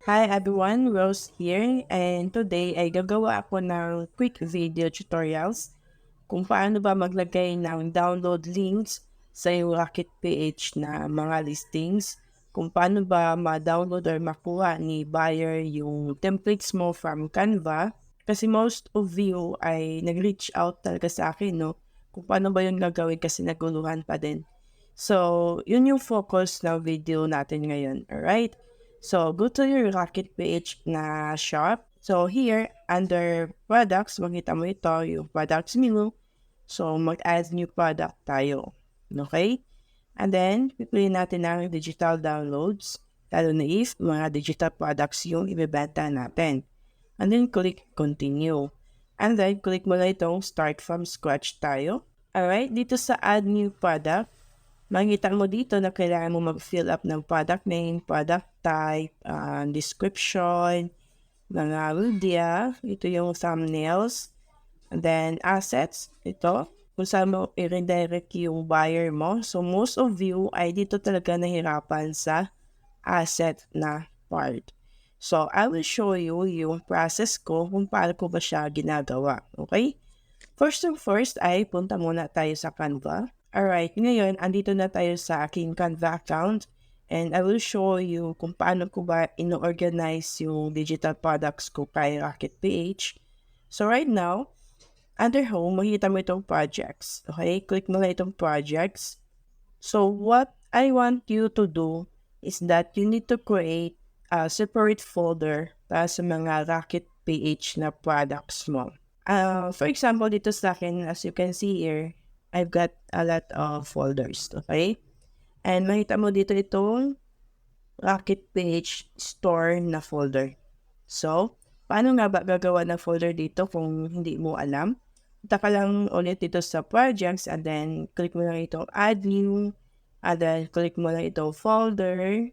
Hi everyone, Rose here, and today ay gagawa ako ng quick video tutorials kung paano ba maglagay ng download links sa iyong RaketPH na mga listings, kung paano ba ma-download or makuha ni buyer yung templates mo from Canva. Kasi most of you ay nag-reach out talaga sa akin, no? Kung paano ba yun gagawin kasi naguluhan pa din. So, yun yung focus ng video natin ngayon, alright? So, go to your RaketPH na shop. So, here, under products, makita mo ito, yung products menu. So, mag-add new product tayo. Okay? And then, pipiliin natin ang digital downloads, lalo na if mga digital products yung ibebenta natin. And then, click continue. And then, click mo na itong start from scratch tayo. Alright, dito sa add new product, makikita mo dito na kailangan mo mag-fill up ng product name, product type, description, mga media, ito yung thumbnails, and then assets, ito, kung saan mo i-redirect yung buyer mo. So most of you ay dito talaga nahirapan sa asset na part. So I will show you yung process ko kung paano ko ba siya ginagawa. Okay? First thing first ay punta muna tayo sa Canva. Alright, ngayon andito na tayo sa aking Canva account and I will show you kung paano ko ba ino-organize yung digital products ko kay RaketPH. So right now, under home, makikita mo itong projects. Okay, click mo na itong projects. So what I want you to do is that you need to create a separate folder para sa mga RaketPH na products mo. For example, dito sa akin, as you can see here, I've got a lot of folders, okay? And makita mo dito itong RaketPH store na folder. So, paano nga ba gagawa ng folder dito kung hindi mo alam? Punta ka lang ulit dito sa projects and then click mo lang itong add new and then click mo lang itong folder.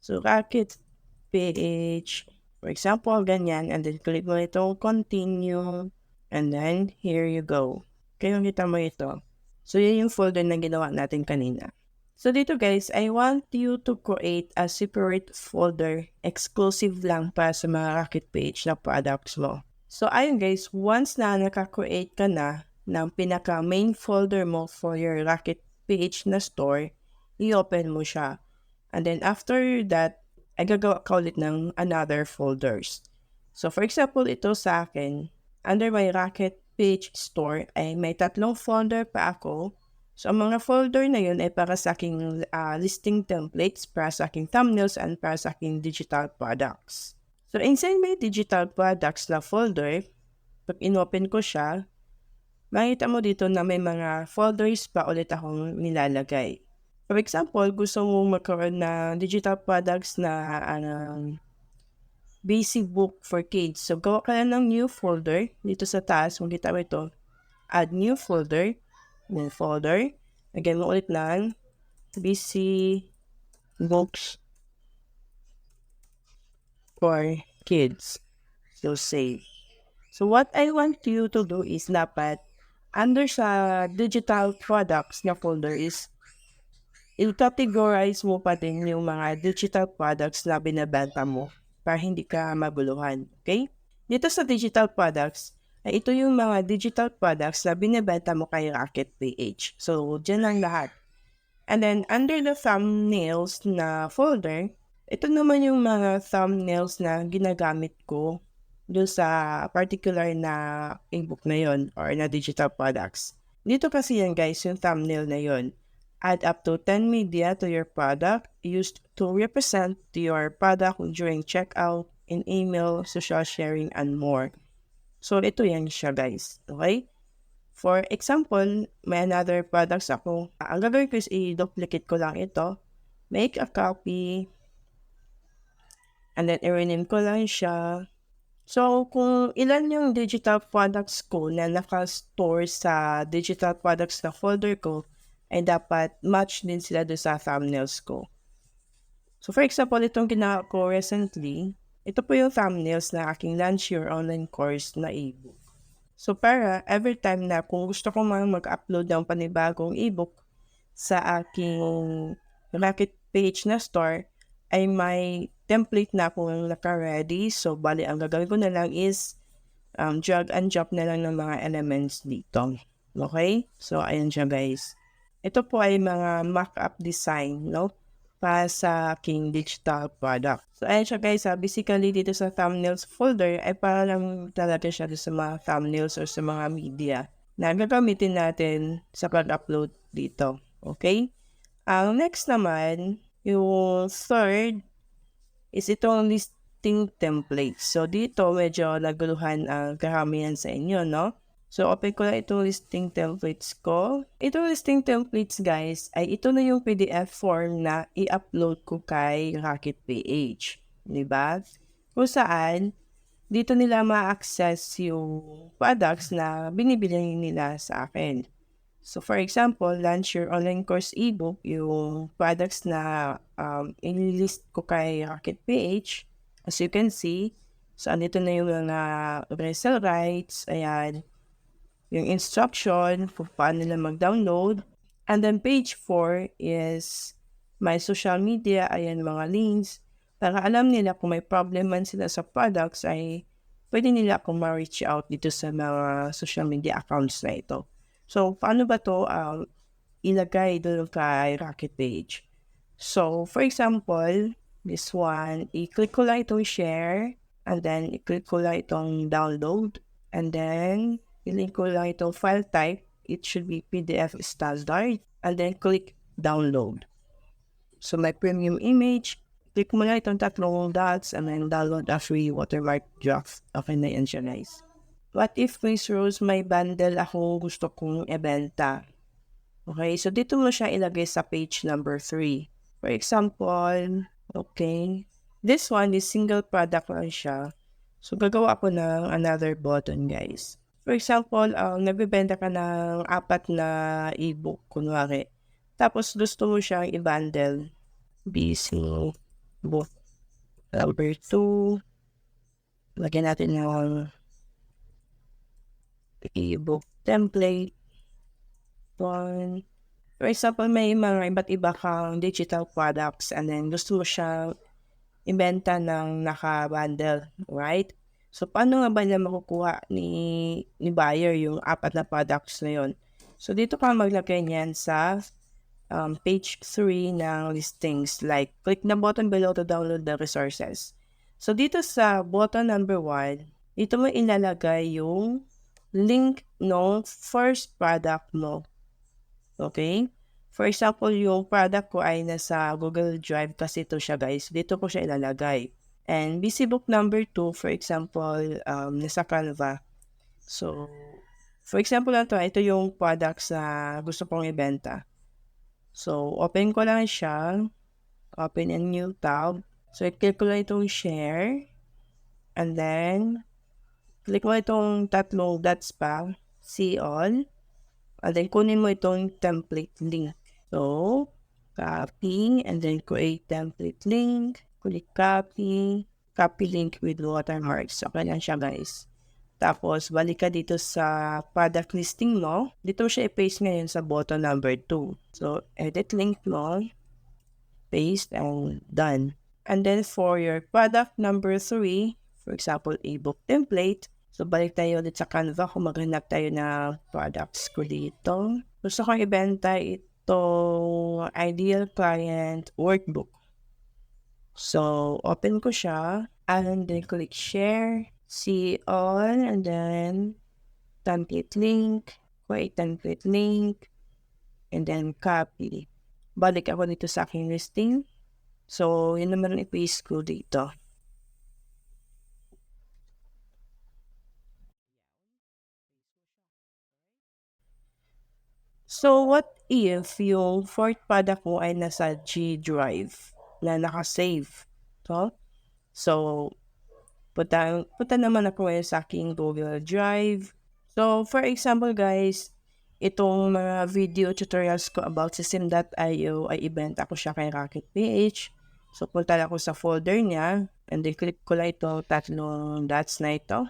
So, RaketPH, for example, ganyan, and then click mo lang itong continue. And then, here you go. Kaya kita mo ito. So, yun yung folder na ginawa natin kanina. So, dito guys, I want you to create a separate folder exclusive lang para sa mga RaketPH na products mo. So, ayun guys, once na naka-create ka na ng pinaka-main folder mo for your RaketPH na store, i-open mo siya. And then, after that, ay gagawa ka ulit ng another folders. So, for example, ito sa akin, under my RaketPH store ay may 3 folder pa ako. So, ang mga folder na yun ay para sa aking listing templates, para sa aking thumbnails, and para sa aking digital products. So, inside my digital products na folder, pag inopen ko siya, makita mo dito na may mga folders pa ulit akong nilalagay. For example, gusto mo magkaroon na digital products na basic book for kids. So, gawa ka lang ng new folder. Dito sa taas, makita mo ito. Add new folder. New folder. Lagyan mo ulit ng basic books for kids. So, save. So, what I want you to do is dapat under sa digital products na folder is i-categorize mo pa din yung mga digital products na binabenta mo para hindi ka maguluhan. Okay? Dito sa digital products, ay ito yung mga digital products na binibenta mo kay RaketPH. So, dyan lang lahat. And then, under the thumbnails na folder, ito naman yung mga thumbnails na ginagamit ko doon sa particular na ebook na yon or na digital products. Dito kasi yan guys, yung thumbnail na yon. Add up to 10 media to your product used to represent your product during checkout, in email, social sharing, and more. So, ito yan siya guys. Okay? For example, may another products ako. Ang gagawin ko is i-duplicate ko lang ito. Make a copy. And then, i-rename ko lang siya. So, kung ilan yung digital products ko na naka-store sa digital products na folder ko, ay dapat match din sila doon sa thumbnails ko. So, for example, itong ginawa ko recently, ito po yung thumbnails na aking Launch Your Online Course na ebook. So, para every time na kung gusto ko mag-upload ng panibagong ebook sa aking RaketPH na store, ay may template na akong naka-ready. So, bali, ang gagawin ko na lang is drag and drop na lang ng mga elements dito. Okay? So, ayan siya guys. Ito po ay mga mock-up design, no? Para sa aking digital product. So, ayan siya guys. Basically, dito sa thumbnails folder, ay para lang talaga siya sa mga thumbnails or sa mga media na gagamitin natin sa pag-upload dito. Okay? Ang next naman, yung third is itong listing template. So, dito medyo naguluhan ang karamihan sa inyo, no? So, open ko lang itong listing templates ko. Itong listing templates, guys, ay ito na yung PDF form na i-upload ko kay RaketPH. Diba? Kung saan, dito nila ma-access yung products na binibili nila sa akin. So, for example, launch your online course ebook, yung products na in-list ko kay RaketPH. As you can see, so andito na yung mga resell rights, ayan, yung instruction kung paano nila mag-download. And then page 4 is my social media, ayan mga links, para alam nila kung may problem man sila sa products ay pwede nila akong ma-reach out dito sa mga social media accounts na ito. So, paano ba to ilagay doon kay Raket page? So, for example, this one, i-click ko lang itong share, and then i-click ko lang itong download, and then i-link ko lang itong file type. It should be PDF standard, and then click download. So, my premium image, click mo lang itong tatlong dots, and then download a free watermark draft. Okay na yan siya, guys. What if, Miss Rose, may bundle ako gusto kong ibenta? Okay, so dito mo siya ilagay sa page number 3. For example, okay, this one is single product lang siya. So, gagawa ako ng another button, guys. For example, nagbibenta ka ng 4 na ebook, kunwari. Tapos, gusto mo siyang i-bundle. BC book number 2. Lagyan natin ng ebook template. 1. For example, may mga iba't iba kang digital products and then gusto mo siya ibenta ng naka-bundle, right? So, paano nga ba niya makukuha ni buyer yung 4 na products na yun? So, dito ka maglagay niyan sa page 3 ng listings. Like, click the button below to download the resources. So, dito sa button number 1, dito mo ilalagay yung link ng first product mo. Okay? For example, yung product ko ay nasa Google Drive kasi ito siya guys. Dito ko siya ilalagay. And busy book number 2, for example, nasa Canva. So, for example lang to, ito yung products na gusto kong ibenta. So, open ko lang siya. Open a new tab. So, i-click ko lang itong share. And then, click mo itong tatlong dots pa. See all. And then, kunin mo itong template link. So, copy, and then create template link. Click copy. Copy link with watermarks. Okay lang siya, guys. Tapos, balik ka dito sa product listing mo. Dito siya i-paste ngayon sa button number 2. So, edit link mo. Paste, and done. And then, for your product number 3, for example, ebook template, so, balik tayo ulit sa Canva kung maghanap tayo na products ko dito. Gusto kong ibenta itong Ideal Client Workbook. So, open ko siya. And then, click Share. See all. And then, template link. Create template link. And then, copy. Balik ako dito sa aking listing. So, yun naman i-paste ko dito. So, what if yung fourth product mo ay nasa G Drive na nakasave? So, punta naman ako ngayon sa aking Google Drive. So, for example guys, itong mga video tutorials ko about SYSTEME.io ay ibenta ko siya kay RaketPH. So, punta lang ako sa folder niya and then click ko lang ito, tatlong dots na ito.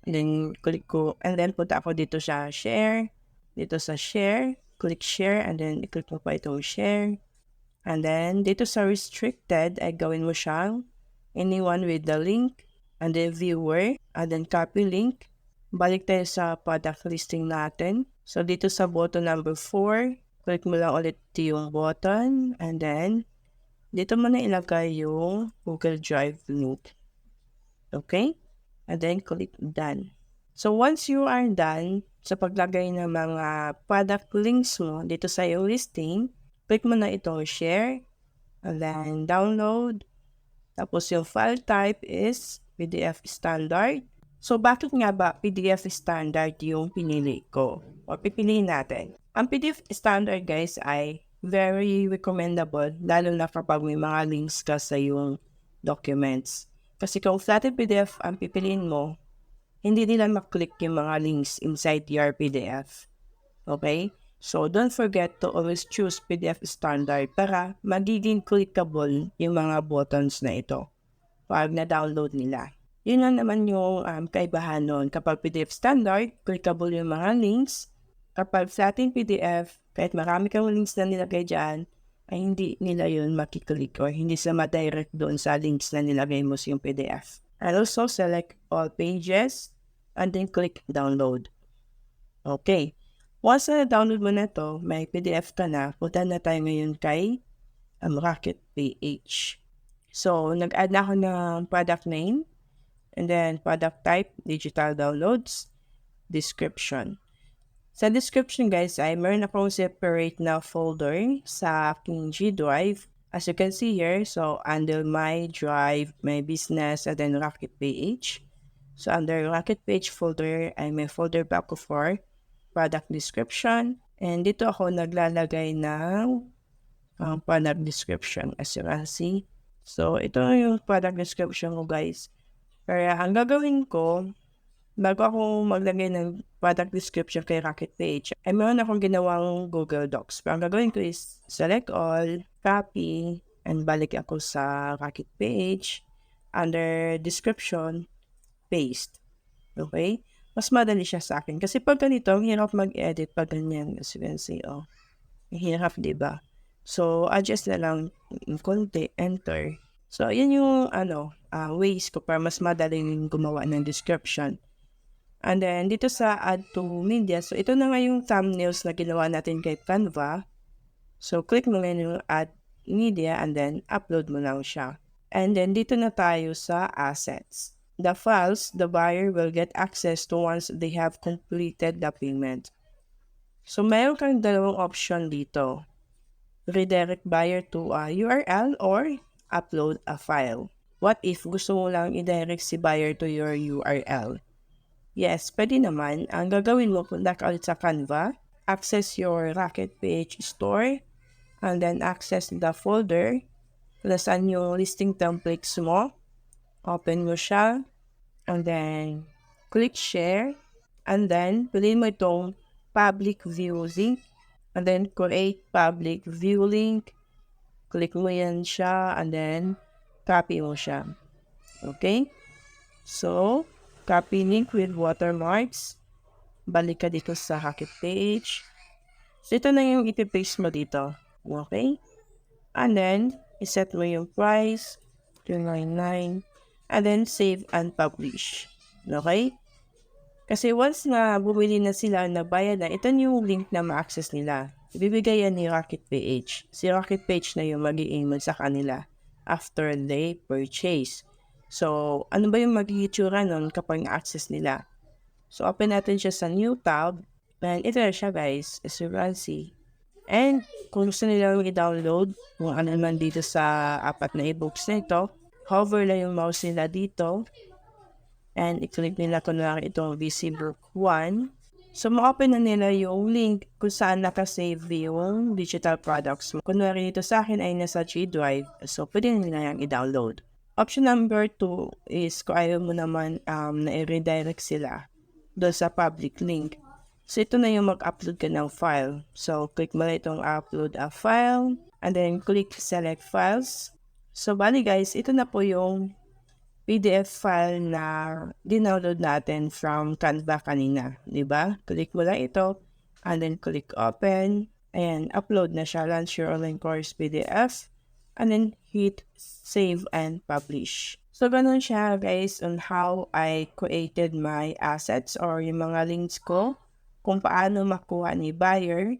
And then, click ko, and then punta ako dito sa share. Dito sa share, click share, and then i-click mo pa itong share. And then, dito sa restricted, ay gawin mo siyang anyone with the link, and then viewer, and then copy link. Balik tayo sa product listing natin. So, dito sa button number 4, click mo lang ulit yung button, and then, dito mo na ilagay yung Google Drive link. Okay? And then, click done. So, once you are done sa paglagay ng mga product links mo dito sa iyong listing, click mo na itong share, and then download. Tapos yung file type is PDF standard. So, bakit nga ba PDF standard yung pinili ko? O pipiliin natin. Ang PDF standard, guys, ay very recommendable, lalo na kapag may mga links ka sa yung documents. Kasi kung flattened PDF ang pipiliin mo, hindi nila maklik yung mga links inside your PDF. Okay? So, don't forget to always choose PDF standard para magiging clickable yung mga buttons na ito pag na-download nila. Yun lang naman yung kaibahan nun. Kapag PDF standard, clickable yung mga links. Kapag flattened PDF, kahit marami kang links na nilagay dyan, ay hindi nila yun makiklik or hindi sila ma-direct doon sa links na nilagay mo sa yung PDF. And also, select all pages and then click download. Okay. Once na download mo na ito, may PDF ka na, punta na tayo ngayon kay RaketPH. So, nag-add na ako ng product name, and then product type, digital downloads, description. Sa description, guys, ay meron akong separate na folder sa aking G Drive. As you can see here, so under my drive, my business, and then RaketPH. So under RaketPH folder, ay may folder pa ako for product description. And dito ako naglalagay ng product description, as you can see. So ito yung product description ko, guys. Kaya ang gagawin ko, bago ako maglagay ng product description kay RaketPH, ay meron akong ginawang Google Docs. Pero ang gagawin ko is select all, copy, and balik ako sa RaketPH, under description, paste. Okay? Mas madali siya sa akin. Kasi pag ganito, ang hirap mag-edit pag ganyan. As you can see, hirap, diba? So, adjust na lang konti, enter. So, yun yung ways ko para mas madaling gumawa ng description. And then, dito sa add to media, so ito na nga yung thumbnails na ginawa natin kay Canva. So, click mo lang yung add media and then upload mo lang siya. And then, dito na tayo sa assets. The files the buyer will get access to once they have completed the payment. So, mayroon kang dalawang option dito. Redirect buyer to a URL or upload a file. What if gusto mo lang i-direct si buyer to your URL? Yes, pwede naman. Ang gagawin mo, punta ka ulit sa Canva, access your RaketPH store, and then access the folder, saan yung listing templates mo, open mo siya, and then click share, and then piliin mo itong public view link, and then create public view link, click mo yan siya, and then copy mo siya. Okay? So, copy link with watermarks. Balik ka dito sa RaketPH. So, ito na yung ipipaste mo dito. Okay? And then, iset mo yung price, 299, and then save and publish. Okay? Kasi once na bumili na sila, nabayad na, ito yung link na ma-access nila. Ibibigay yan ni RaketPH. Si RaketPH na yung mag-i-email sa kanila after they purchase. So, ano ba yung mag-i-itsura nun kapag na-access nila? So, open natin siya sa new tab. And ito na siya, guys, as you can see. And kung gusto nila i-download, kung ano naman dito sa apat na e-books na ito, hover lang yung mouse nila dito. And i-click nila kunwari itong VC Book 1. So, ma-open na nila yung link kung saan nakasave yung digital products mo. Kunwari dito sa akin ay nasa G Drive. So, pwede nila yung i-download. Option number 2 is kung ayaw mo naman na i-redirect sila doon sa public link. So, ito na yung mag-upload ka ng file. So, click mo lang itong upload a file. And then, click select files. So, bali guys, ito na po yung PDF file na dinownload natin from Canva kanina. Diba? Click mo lang ito. And then, click open. Ayan, upload na siya. Launch your online course PDF. And then hit save and publish. So, ganun siya guys on how I created my assets or yung mga links ko. Kung paano makuha ni buyer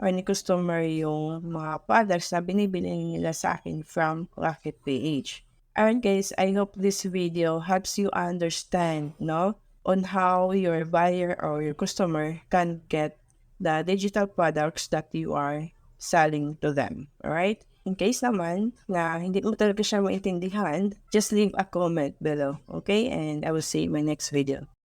or ni customer yung mga products na binibili nila sa akin from RaketPH. Alright guys, I hope this video helps you understand, no, on how your buyer or your customer can get the digital products that you are selling to them. Alright? In case naman na hindi mo talaga siya maintindihan, just leave a comment below. Okay? And I will see you in my next video.